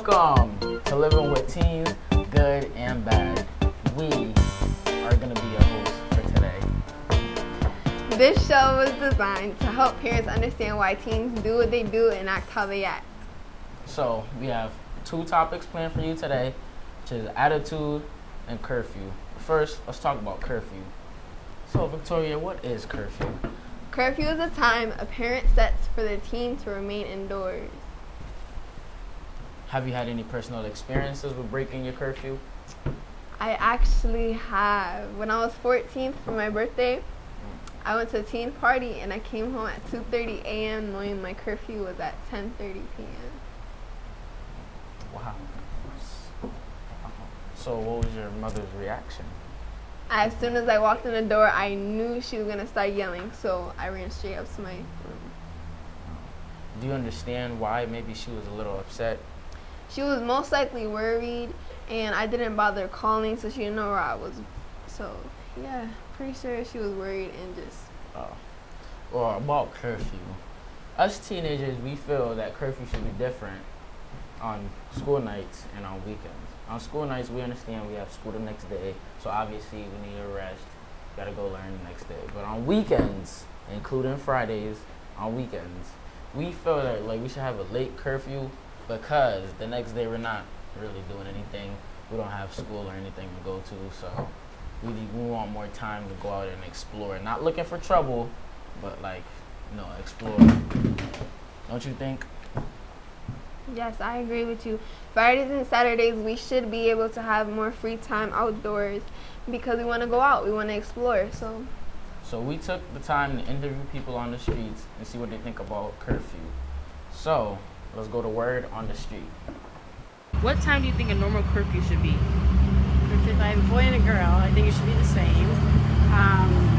Welcome to Living with Teens, Good and Bad. We are going to be your hosts for today. This show was designed to help parents understand why teens do what they do and act how they act. So, we have two topics planned for you today, which is attitude and curfew. First, let's talk about curfew. So, Victoria, what is curfew? Curfew is a time a parent sets for their teen to remain indoors. Have you had any personal experiences with breaking your curfew? I actually have. When I was 14 for my birthday, I went to a teen party and I came home at 2:30 a.m. knowing my curfew was at 10:30 p.m. Wow. So what was your mother's reaction? As soon as I walked in the door, I knew she was going to start yelling, so I ran straight up to my room. Do you understand why maybe she was a little upset? She was most likely worried, and I didn't bother calling, so she didn't know where I was. So, yeah, pretty sure she was worried and just... Well, about curfew. Us teenagers, we feel that curfew should be different on school nights and on weekends. On school nights, we understand we have school the next day, so obviously we need a rest. Gotta go learn the next day. But on weekends, including Fridays, on weekends, we feel that like we should have a late curfew because the next day we're not really doing anything. We don't have school or anything to go to, so we want more time to go out and explore. Not looking for trouble, but explore. Don't you think? Yes, I agree with you. Fridays and Saturdays, we should be able to have more free time outdoors because we want to go out, we want to explore. So we took the time to interview people on the streets and see what they think about curfew. So let's go to word on the street. What time do you think a normal curfew should be? If I have a boy and a girl, I think it should be the same.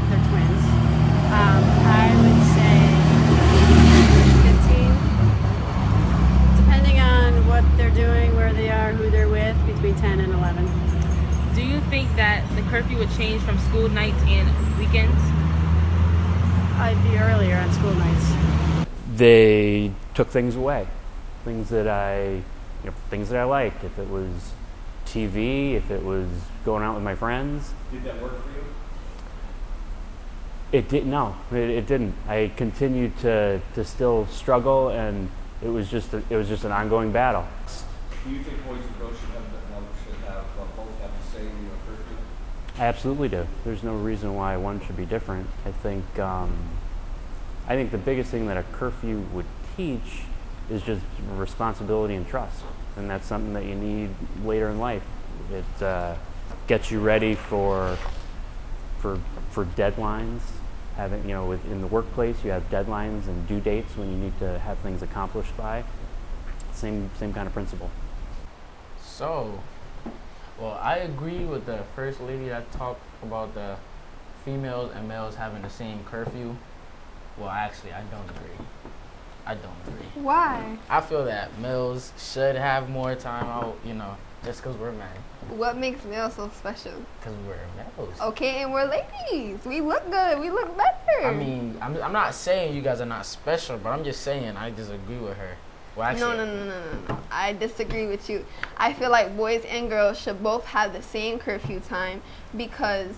They're twins. I would say 15. Depending on what they're doing, where they are, who they're with, between 10 and 11. Do you think that the curfew would change from school nights and weekends? I'd be earlier on school nights. They took things away, things that I liked. If it was TV, if it was going out with my friends. Did that work for you? It didn't. No, it didn't. I continued to still struggle, and it was just an ongoing battle. Do you think boys and girls should both have the same curfew? I absolutely do. There's no reason why one should be different. I think the biggest thing that a curfew would teach is just responsibility and trust, and that's something that you need later in life. It gets you ready for deadlines. Having in the workplace, you have deadlines and due dates when you need to have things accomplished by. Same kind of principle. So, well, I agree with the first lady that talked about the females and males having the same curfew. Well, actually, I don't agree. Why? I feel that males should have more time out, just because we're men. What makes males so special? Because we're males. Okay, and we're ladies. We look good. We look better. I mean, I'm not saying you guys are not special, but I'm just saying I disagree with her. Well, actually, No. I disagree with you. I feel like boys and girls should both have the same curfew time because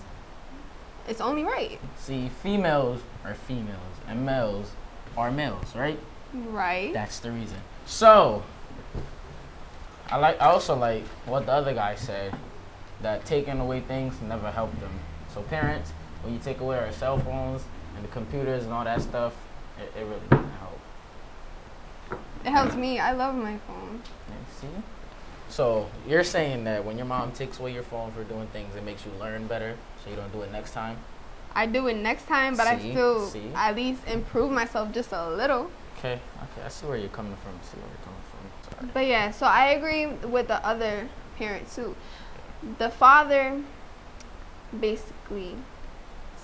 it's only right. See, females are females and males are males, right? Right. That's the reason. So, I also like what the other guy said, that taking away things never helped them. So parents, when you take away our cell phones and the computers and all that stuff, it really doesn't help. It helps me. I love my phone. Yeah, see? So you're saying that when your mom takes away your phone for doing things, it makes you learn better, so you don't do it next time? I do it next time, but I still at least improve myself just a little. Okay, I see where you're coming from. Sorry. But yeah, so I agree with the other parent too. The father basically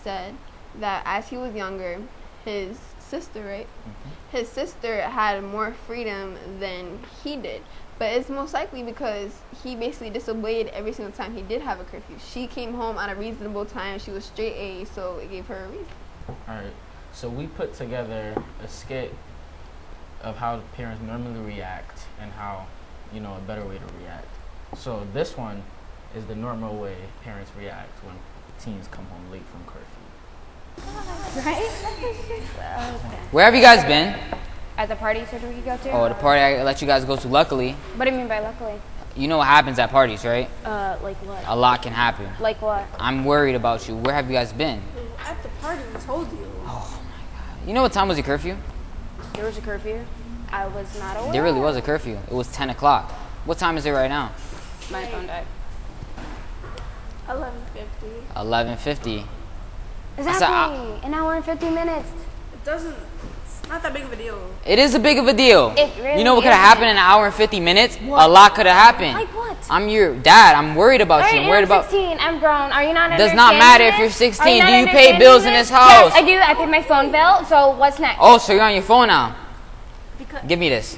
said that as he was younger, his sister, right? Mm-hmm. His sister had more freedom than he did. But it's most likely because he basically disobeyed every single time he did have a curfew. She came home at a reasonable time. She was straight A, so it gave her a reason. All right. So we put together a skit of how parents normally react and how a better way to react. So this one is the normal way parents react when teens come home late from curfew. Right? Okay. Where have you guys been? At the party so we go to? Oh, the party I let you guys go to. Luckily, What do you mean by luckily? you know what happens at parties, right? Like what? A lot can happen. Like what? I'm worried about you. Where have you guys been? At the party, we told you. You know what time was your curfew? There was a curfew. I was not aware. There really was a curfew. It was 10 o'clock. What time is it right now? My phone died. 11:50. 11:50. Exactly. An hour and 50 minutes. It doesn't. It's not that big of a deal. It is a big of a deal. It really You know what could have isn't. happened in an hour and 50 minutes? A lot could have happened. Like what? I'm your dad. I'm worried about you. I'm worried I'm about. 16. I'm grown. Are you not Does not understanding matter if this? you're Are 16. not Do you pay understanding bills in this house? Yes, I do. I pay my phone bill. So what's next? Oh, so you're on your phone now. Give me this.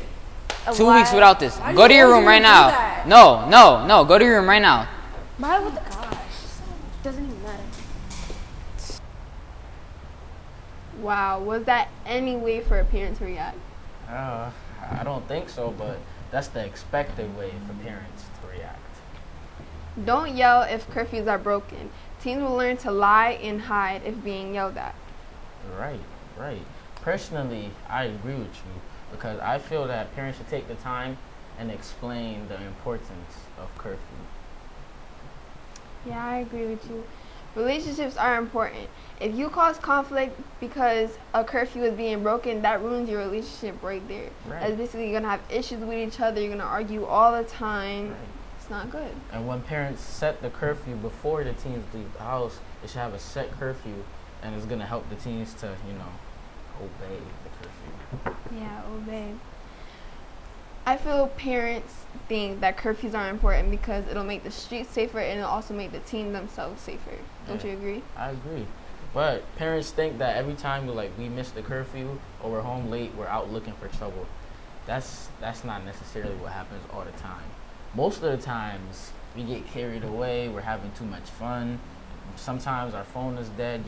2 weeks without this. Why Go you to your always room wanna right do now. that? No. Go to your room right now. Why would the doesn't even matter. Wow, was that any way for a parent to react? I don't think so, but that's the expected way for parents to react. Don't yell if curfews are broken. Teens will learn to lie and hide if being yelled at. Right. Personally, I agree with you because I feel that parents should take the time and explain the importance of curfew. Yeah, I agree with you. Relationships are important. If you cause conflict because a curfew is being broken, that ruins your relationship right there. Right. That's basically you're gonna have issues with each other. You're gonna argue all the time. Right. It's not good. And when parents set the curfew before the teens leave the house, they should have a set curfew, and it's gonna help the teens to, obey the curfew. Yeah, obey. I feel parents think that curfews are important because it'll make the streets safer and it'll also make the teen themselves safer. Don't Yeah. you agree? I agree. But parents think that every time we miss the curfew or we're home late, we're out looking for trouble. That's not necessarily what happens all the time. Most of the times we get carried away, we're having too much fun. Sometimes our phone is dead,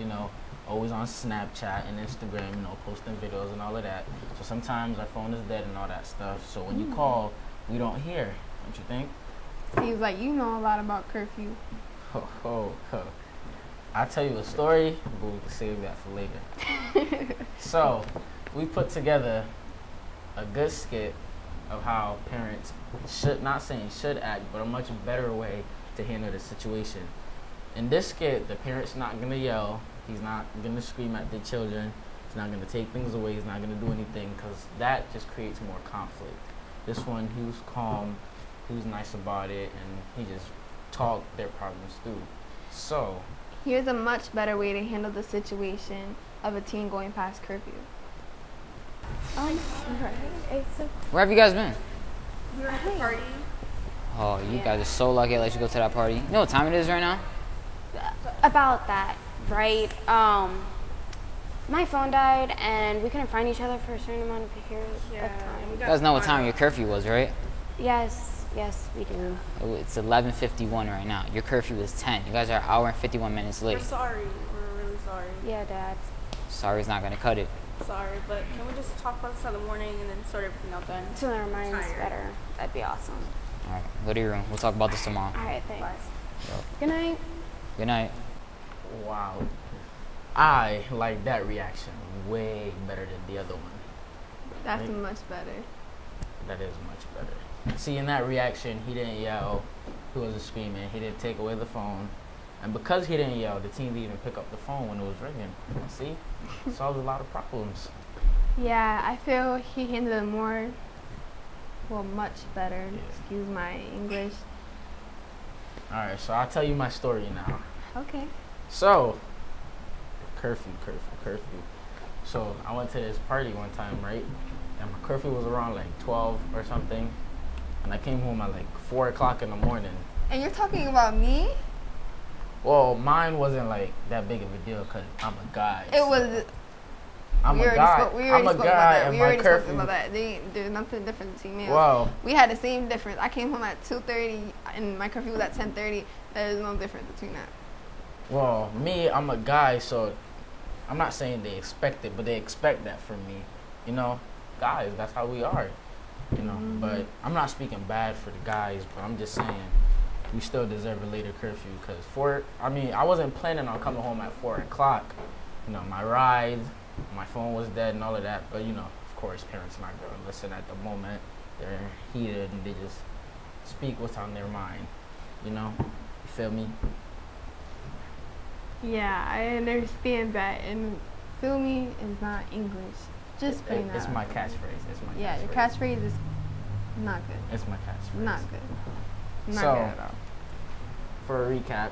always on Snapchat and Instagram, posting videos and all of that. So sometimes our phone is dead and all that stuff. So when you call, we don't hear, don't you think? Seems like you know a lot about curfew. Ho. I'll tell you a story, but we can save that for later. So, we put together a good skit of how parents should act, but a much better way to handle the situation. In this skit, the parent's not going to yell. He's not going to scream at the children. He's not going to take things away. He's not going to do anything because that just creates more conflict. This one, he was calm. He was nice about it, and he just talked their problems through. So, Here's a much better way to handle the situation of a teen going past curfew. Where have you guys been? We were at the party. Oh, you guys are so lucky I let you go to that party. You know what time it is right now? About that, right? My phone died and we couldn't find each other for a certain amount of periods of time. You guys know what time your curfew was, right? Yes, we do. Oh, it's 11:51 right now. Your curfew is 10. You guys are an hour and 51 minutes late. We're sorry. We're really sorry. Yeah, Dad. Sorry's not gonna cut it. Sorry, but can we just talk about this in the morning and then sort everything out then? So our minds Tired. better. That'd be awesome. All right, go to your room. We'll talk about this tomorrow. All right, thanks. Yep. Good night. Good night. wow. I like that reaction way better than the other one. That's Right. much better. That is much better. See, in that reaction, he didn't yell. He wasn't screaming. He didn't take away the phone. And because he didn't yell, the team didn't even pick up the phone when it was ringing. See? Solved a lot of problems. Yeah, I feel he handled it much better. Yeah. Excuse my English. Alright, so I'll tell you my story now. Okay. So, curfew. So, I went to this party one time, right? And my curfew was around like 12 or something. And I came home at like 4 o'clock in the morning. And you're talking about me? Well, mine wasn't like that big of a deal because I'm a guy. It was. I'm we a already guy. spoke. We I'm already a spoke guy, about that. and We my already spoke curfew. about that. There's nothing different between males. Well, We had the same difference. I came home at 2:30, and my curfew was at 10:30. There's no difference between that. well, me, I'm a guy, so I'm not saying they expect it, but they expect that from me. You know, guys, that's how we are. you know. But I'm not speaking bad for the guys, but I'm just saying we still deserve a later curfew because I wasn't planning on coming home at 4 o'clock. You know, my ride, my phone was dead and all of that. But, you know, of course, parents are not going to listen at the moment. They're heated and they just speak what's on their mind, you know? You feel me? Yeah, I understand that. And feel me is not English. Just putting that It's out my there. catchphrase. It's my Yeah, catchphrase. your catchphrase is not good. It's my catchphrase. Not good. Not So, good at all. For a recap,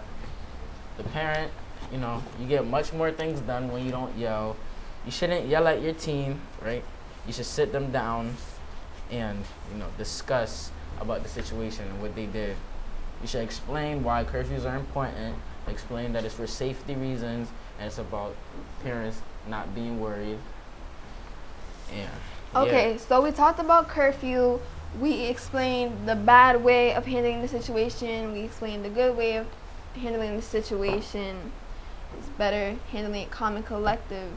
the parent, you know, you get much more things done when you don't yell. You shouldn't yell at your team, right? You should sit them down and, you know, discuss about the situation and what they did. You should explain why curfews are important, explain that it's for safety reasons, and it's about parents not being worried. And Okay, so we talked about curfew. We explained the bad way of handling the situation. We explained the good way of handling the situation. It's better handling it calm and collective.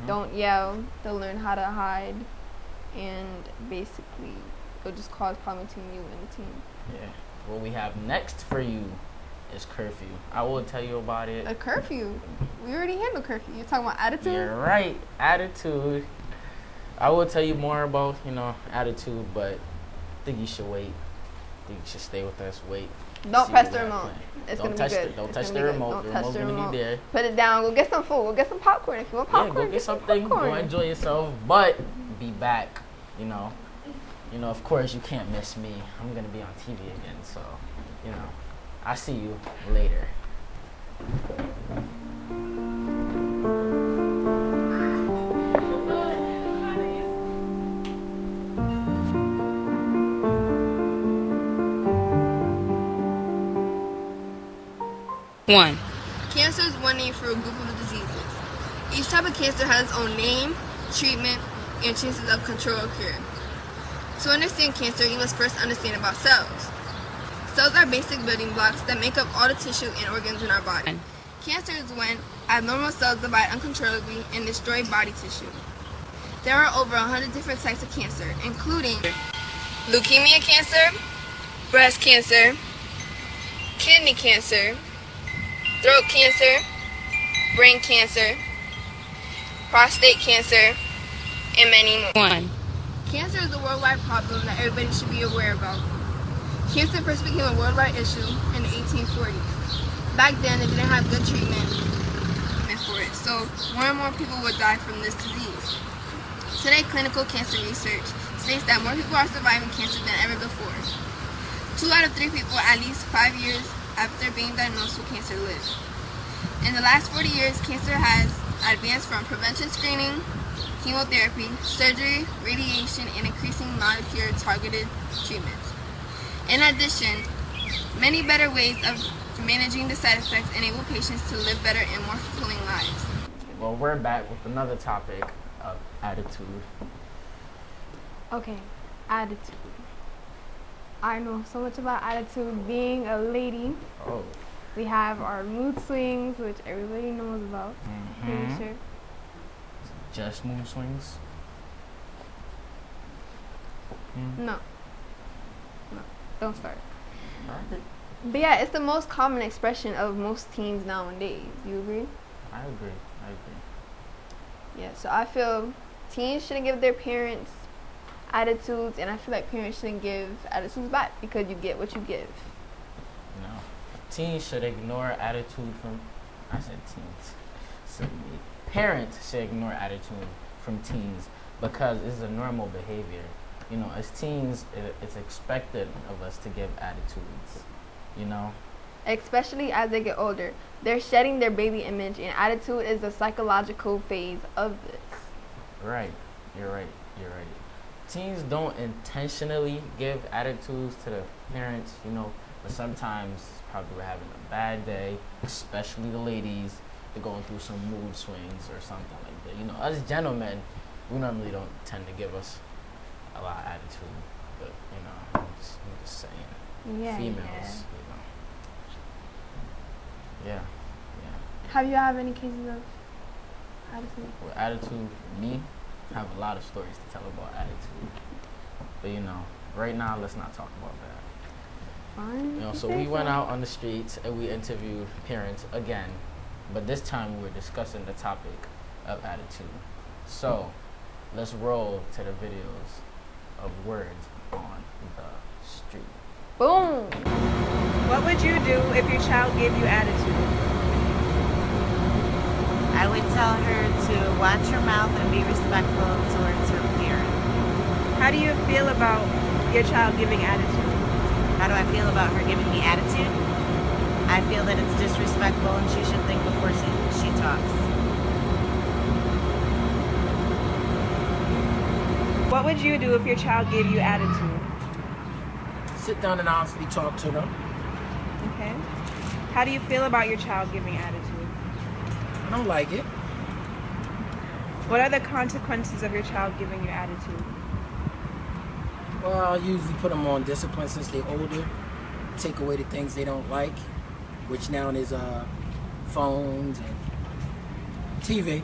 Don't yell. They'll learn how to hide. And basically, it'll just cause problem between you and the team. Yeah. What we have next for you is curfew. I will tell you about it. A curfew? We already handled curfew. You're talking about attitude? You're right. Attitude. I will tell you more about, you know, attitude, but I think you should wait. I think you should stay with us. Wait. Don't see press what the we have remote. planned. It's Don't gonna touch be good. Don't It's touch gonna the be good. remote. Don't The touch remote's the gonna remote. be there. Put it down. Go get some food. Go get some popcorn if you want popcorn. Yeah, go get some something. Go popcorn. enjoy yourself, but be back. You know, of course you can't miss me. I'm gonna be on TV again, so you know, I'll see you later. One. Cancer is one name for a group of diseases. Each type of cancer has its own name, treatment, and chances of control or cure. To understand cancer, you must first understand about cells. Cells are basic building blocks that make up all the tissue and organs in our body. Cancer is when abnormal cells divide uncontrollably and destroy body tissue. There are over 100 different types of cancer, including leukemia cancer, breast cancer, kidney cancer, throat cancer, brain cancer, prostate cancer, and many more. One. Cancer is a worldwide problem that everybody should be aware about. Cancer first became a worldwide issue in the 1840s. Back then, they didn't have good treatment for it, so more and more people would die from this disease. Today, clinical cancer research states that more people are surviving cancer than ever before. 2 out of 3 people at least 5 years after being diagnosed with cancer live. In the last 40 years, cancer has advanced from prevention screening, chemotherapy, surgery, radiation, and increasing molecular targeted treatments. In addition, many better ways of managing the side effects enable patients to live better and more fulfilling lives. Well, we're back with another topic of attitude. Okay, attitude. I know so much about attitude. Being a lady, Oh. we have our mood swings, which everybody knows about. Pretty sure. Just mood swings. No. Don't start. But yeah, it's the most common expression of most teens nowadays. You agree? I agree. Yeah, so I feel teens shouldn't give their parents attitudes, and I feel like parents shouldn't give attitudes back because you get what you give. No. Teens should ignore attitude from, I said teens. So parents should ignore attitude from teens because it's a normal behavior. You know, as teens, it's expected of us to give attitudes, you know? Especially as they get older. They're shedding their baby image, and attitude is the psychological phase of this. Right. You're right. Teens don't intentionally give attitudes to the parents, you know, but sometimes probably we're having a bad day, especially the ladies. They're going through some mood swings or something like that. You know, us gentlemen, we normally don't tend to give us a lot of attitude, but you know, I'm just saying. Yeah. Females, you know. Yeah. Have you had any cases of attitude? With attitude, me, I have a lot of stories to tell about attitude. But right now, let's not talk about that. Fine. So we went out on the streets and we interviewed parents again, but this time we were discussing the topic of attitude. So let's roll to the videos of words on the street. Boom. What would you do if your child gave you attitude? I would tell her to watch her mouth and be respectful towards her parent. How do you feel about your child giving attitude? How do I feel about her giving me attitude? I feel that it's disrespectful and she should think before she talks. What would you do if your child gave you attitude? Sit down and honestly talk to them. Okay. How do you feel about your child giving attitude? I don't like it. What are the consequences of your child giving you attitude? Well, I usually put them on discipline since they're older. Take away the things they don't like, which now is phones and TV,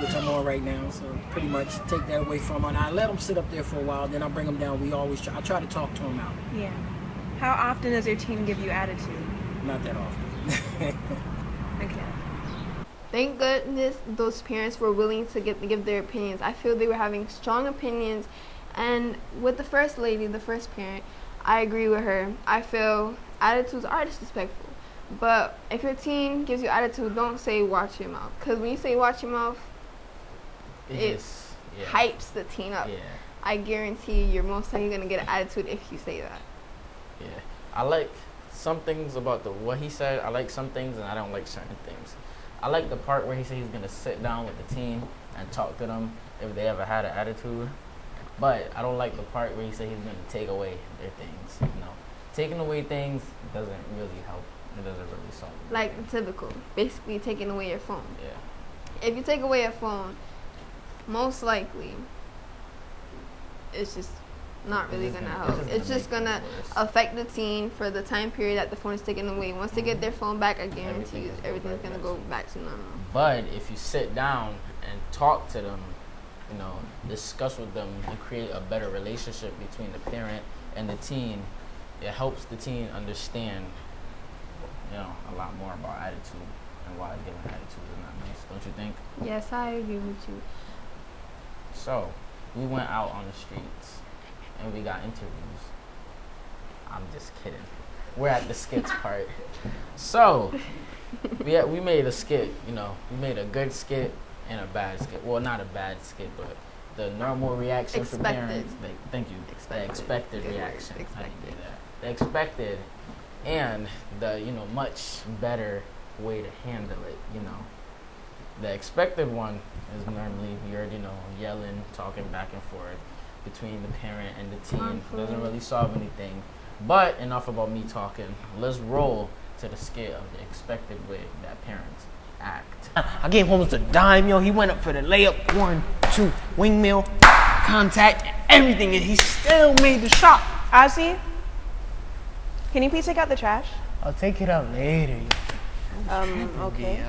which I'm on right now. So pretty much take that away from them. And I let them sit up there for a while, then I bring them down. I try to talk to them out. Yeah. How often does your teen give you attitude? Not that often. Okay. Thank goodness those parents were willing to give their opinions. I feel they were having strong opinions. And with the first lady, the first parent, I agree with her. I feel attitudes are disrespectful. But if your teen gives you attitude, don't say watch your mouth. Because when you say watch your mouth, it hypes the teen up. Yeah. I guarantee you're most likely going to get an attitude if you say that. Yeah. I like some things about what he said. I like some things and I don't like certain things. I like the part where he said he's going to sit down with the teen and talk to them if they ever had an attitude. But I don't like the part where he said he's going to take away their things. Taking away things doesn't really help. It doesn't really solve it. Like typical. Basically taking away your phone. Yeah. If you take away your phone, most likely it's just not really going to help. It's just going to affect the teen for the time period that the phone is taken away. Once they get their phone back, I guarantee you everything's going to go back to normal. But if you sit down and talk to them, discuss with them and create a better relationship between the parent and the teen, it helps the teen understand, a lot more about attitude and why giving attitude is not nice. Don't you think? Yes, I agree with you. So, we went out on the streets and we got interviews. I'm just kidding. We're at the skits part. So, we made a skit, we made a good skit and a bad skit. Well, not a bad skit, but the normal reaction for parents. Thank you. The expected reaction. I didn't do that. The expected and the, much better way to handle it, The expected one is normally you're, yelling, talking back and forth between the parent and the teen. Doesn't really solve anything. But enough about me talking. Let's roll to the skit of the expected way that parents act. I gave Holmes a dime, yo. He went up for the layup, 1, 2, windmill, contact, everything, and he still made the shot. Ozzy, can you please take out the trash? I'll take it out later. Okay.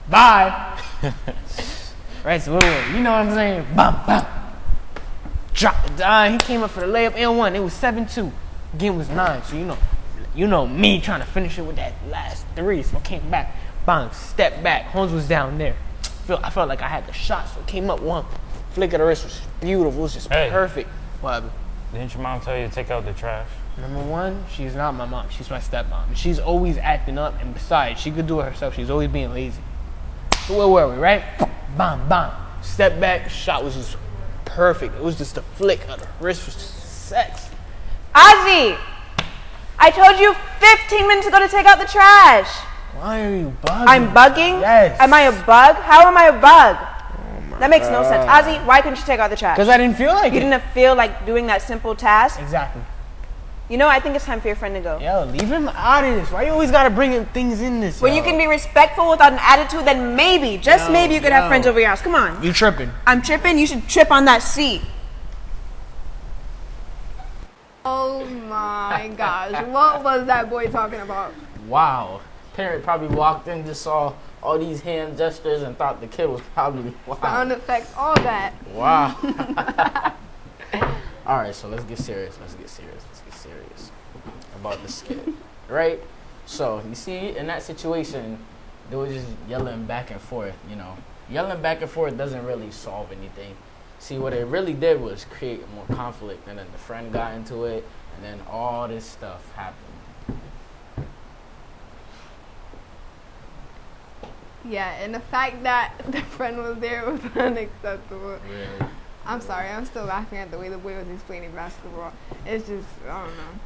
Bye. Right, so you know what I'm saying? Bam, bam. Drop the dime. He came up for the layup and one. It was 7-2. Game was 9. So you know me trying to finish it with that last 3. So I came back. Bang, step back. Holmes was down there. I felt like I had the shot, so it came up one. Flick of the wrist was beautiful. It was just perfect. What happened? Didn't your mom tell you to take out the trash? Number one, she's not my mom. She's my stepmom. She's always acting up, and besides, she could do it herself. She's always being lazy. So where were we, right? Bam, bam. Step back. Shot was just perfect. It was just a flick of the wrist. Was just sex. Ozzy, I told you 15 minutes ago to take out the trash. Why are you bugging? I'm bugging? Yes. Am I a bug? How am I a bug? That makes no sense. Ozzy, why couldn't you take out the trash? Because I didn't feel like You didn't feel like doing that simple task? Exactly. I think it's time for your friend to go. Yo, leave him out of this. Why you always gotta bring in things in this? When you can be respectful without an attitude, then maybe, just maybe you could have friends over your house. Come on. You tripping. I'm tripping? You should trip on that seat. Oh my gosh. What was that boy talking about? Wow. Parent probably walked in, just saw all these hand gestures and thought the kid was probably wow. Sound effects, all that. Wow. All right, so let's get serious. Let's get serious about the skit, right? So you see, in that situation, they were just yelling back and forth. You know, yelling back and forth doesn't really solve anything. See, what it really did was create more conflict, and then the friend got into it, and then all this stuff happened. Yeah, and the fact that the friend was there was unacceptable. Really? I'm sorry, I'm still laughing at the way the boy was explaining basketball. It's just, I don't know.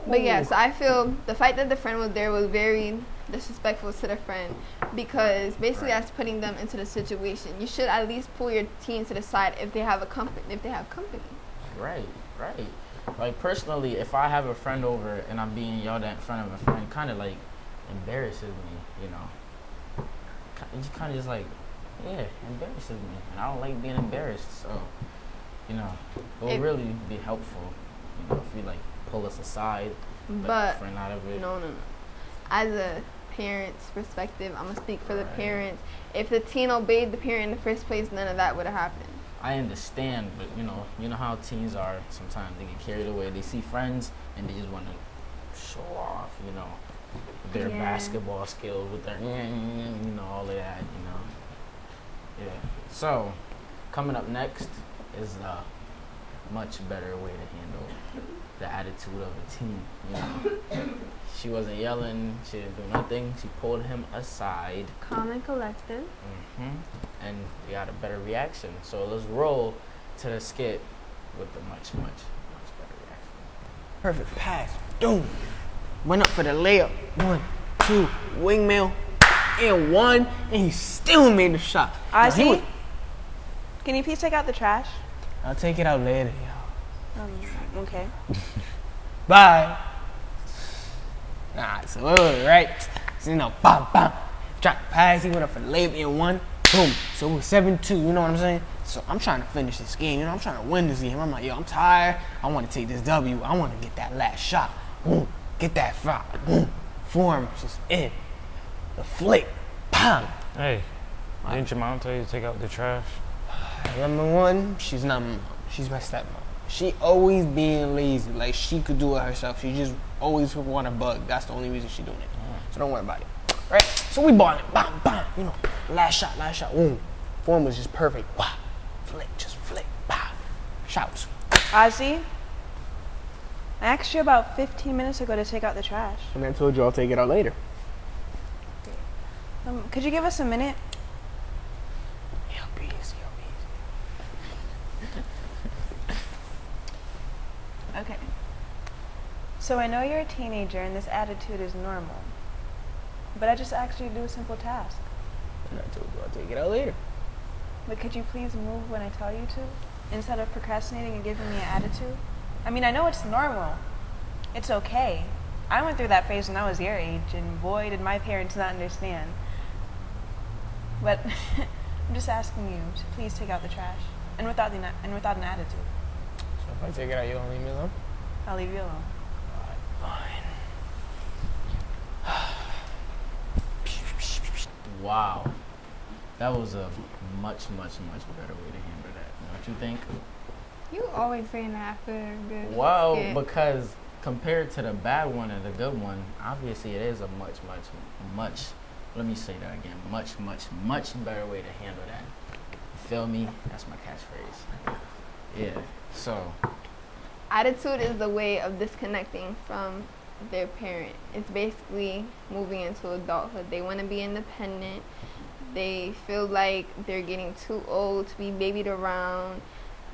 But yeah, so I feel the fact that the friend was there was very disrespectful to the friend, because basically that's putting them into the situation. You should at least pull your team to the side if they have company. Right. Like personally, if I have a friend over and I'm being yelled at in front of a friend, kind of like embarrasses me, you know. It just kind of just like, yeah, embarrasses me, and I don't like being embarrassed. So, you know, it would really be helpful, you know, if you like pull us aside, but friend out of it. No. As a parent's perspective, I'm gonna speak for the parents. If the teen obeyed the parent in the first place, none of that would have happened. I understand, but you know how teens are. Sometimes they get carried away. They see friends and they just want to show off, you know, their basketball skills with their, you know, all of that, you know. Yeah. So, coming up next is a much better way to handle the attitude of a teen. You know, she wasn't yelling. She didn't do nothing. She pulled him aside. Calm and collected. And we got a better reaction. So let's roll to the skit with the much better reaction. Perfect pass. Boom. Went up for the layup. 1, 2, wingmail, and 1, and he still made the shot. Ozzy, can you please take out the trash? I'll take it out later, y'all. Okay. Bye. Nah, so right. So, you know, bam, bam. Drop the pass. He went up for the layup and 1. Boom. So it was 7-2. You know what I'm saying? So I'm trying to finish this game. You know, I'm trying to win this game. I'm like, yo, I'm tired. I want to take this W. I want to get that last shot. Boom. Get that foul. Boom. Form. Just in. The flick. Bam. Hey, didn't your mom tell you to take out the trash? Number 1, she's not my mom. She's my stepmom. She always being lazy. Like, she could do it herself. She just always want a bug. That's the only reason she's doing it. So don't worry about it. Right? So we balling. Bam, bam. You know, last shot. Boom. Form was just perfect. Wow. Flick. Just flick. Pow. Shouts. Ozzy, I asked you about 15 minutes ago to take out the trash. And I told you I'll take it out later. Could you give us a minute? Okay. So I know you're a teenager and this attitude is normal, but I just asked you to do a simple task. And I told you I'll take it out later. But could you please move when I tell you to, instead of procrastinating and giving me an attitude? I mean, I know it's normal. It's okay. I went through that phase when I was your age, and boy, did my parents not understand. But I'm just asking you to please take out the trash, and without an attitude. So if I take it out, you don't leave me alone? I'll leave you alone. Fine. Wow. That was a much better way to handle that. Don't you think? You always saying that for a good Well, skit. because compared to the bad one and the good one, obviously it is a much, let me say that again, much better way to handle that. You feel me? That's my catchphrase. Yeah, so. Attitude is the way of disconnecting from their parent. It's basically moving into adulthood. They want to be independent. They feel like they're getting too old to be babied around.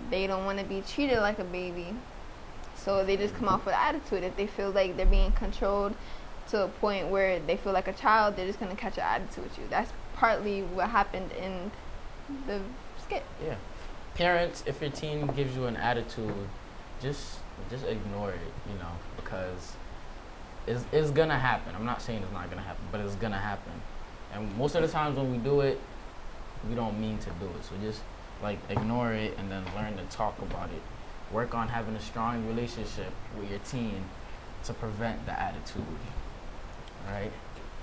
They don't want to be treated like a baby. So they just come off with attitude. If they feel like they're being controlled to a point where they feel like a child, they're just going to catch an attitude with you. That's partly what happened in the skit. Yeah. Parents, if your teen gives you an attitude, just ignore it, you know, because it's going to happen. I'm not saying it's not going to happen, but it's going to happen. And most of the times when we do it, we don't mean to do it. So just, like, ignore it and then learn to talk about it. Work on having a strong relationship with your teen to prevent the attitude. All right?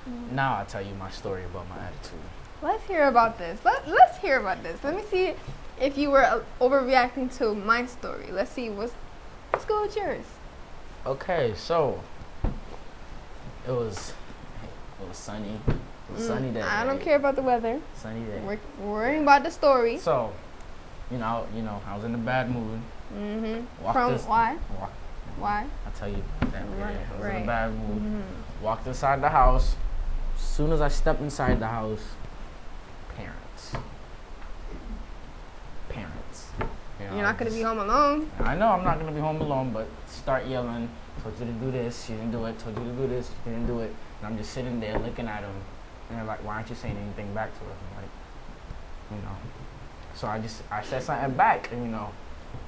Mm-hmm. Now I'll tell you my story about my attitude. Let's hear about this. Let's hear about this. Let me see if you were overreacting to my story. Let's see Let's go with yours. Okay, so it was sunny. It was sunny day. I don't right? care about the weather. Sunny day. We're worrying about the story. So, I was in a bad mood. Why? Why? I'll tell you about that later. I was in Right. a bad mood. Walked inside the house. As soon as I stepped inside the house, parents. You know, You're not gonna be home alone. I know I'm not gonna be home alone, but start yelling. Told you to do this, you didn't do it. Told you to do this, you didn't do it. And I'm just sitting there looking at them, and they're like, "Why aren't you saying anything back to us?" I'm like, So I said something back, and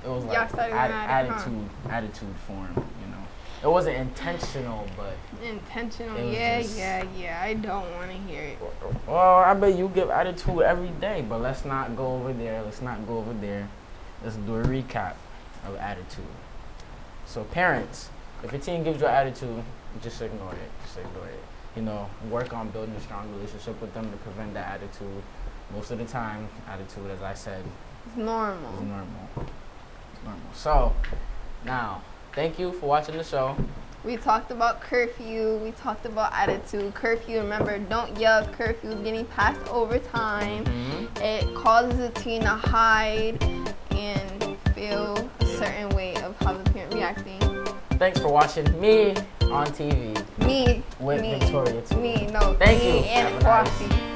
it was like attitude form. It wasn't intentional, but Intentional. it was Yeah, just- yeah. I don't want to hear it. Well, I bet you give attitude every day, but let's not go over there. Let's do a recap of attitude. So parents, if your teen gives you attitude, just ignore it. Work on building a strong relationship with them to prevent that attitude. Most of the time, attitude, as I said, It's normal. is normal. So, now, thank you for watching the show. We talked about curfew. We talked about attitude. Curfew, remember, don't yell. Curfew is getting passed over time. It causes a teen to hide and feel a certain way of how the parent reacting. Thanks for watching me on TV. Me. With me, Victoria, too. Me, no. Thank me you. and Have a nice- Kwasi.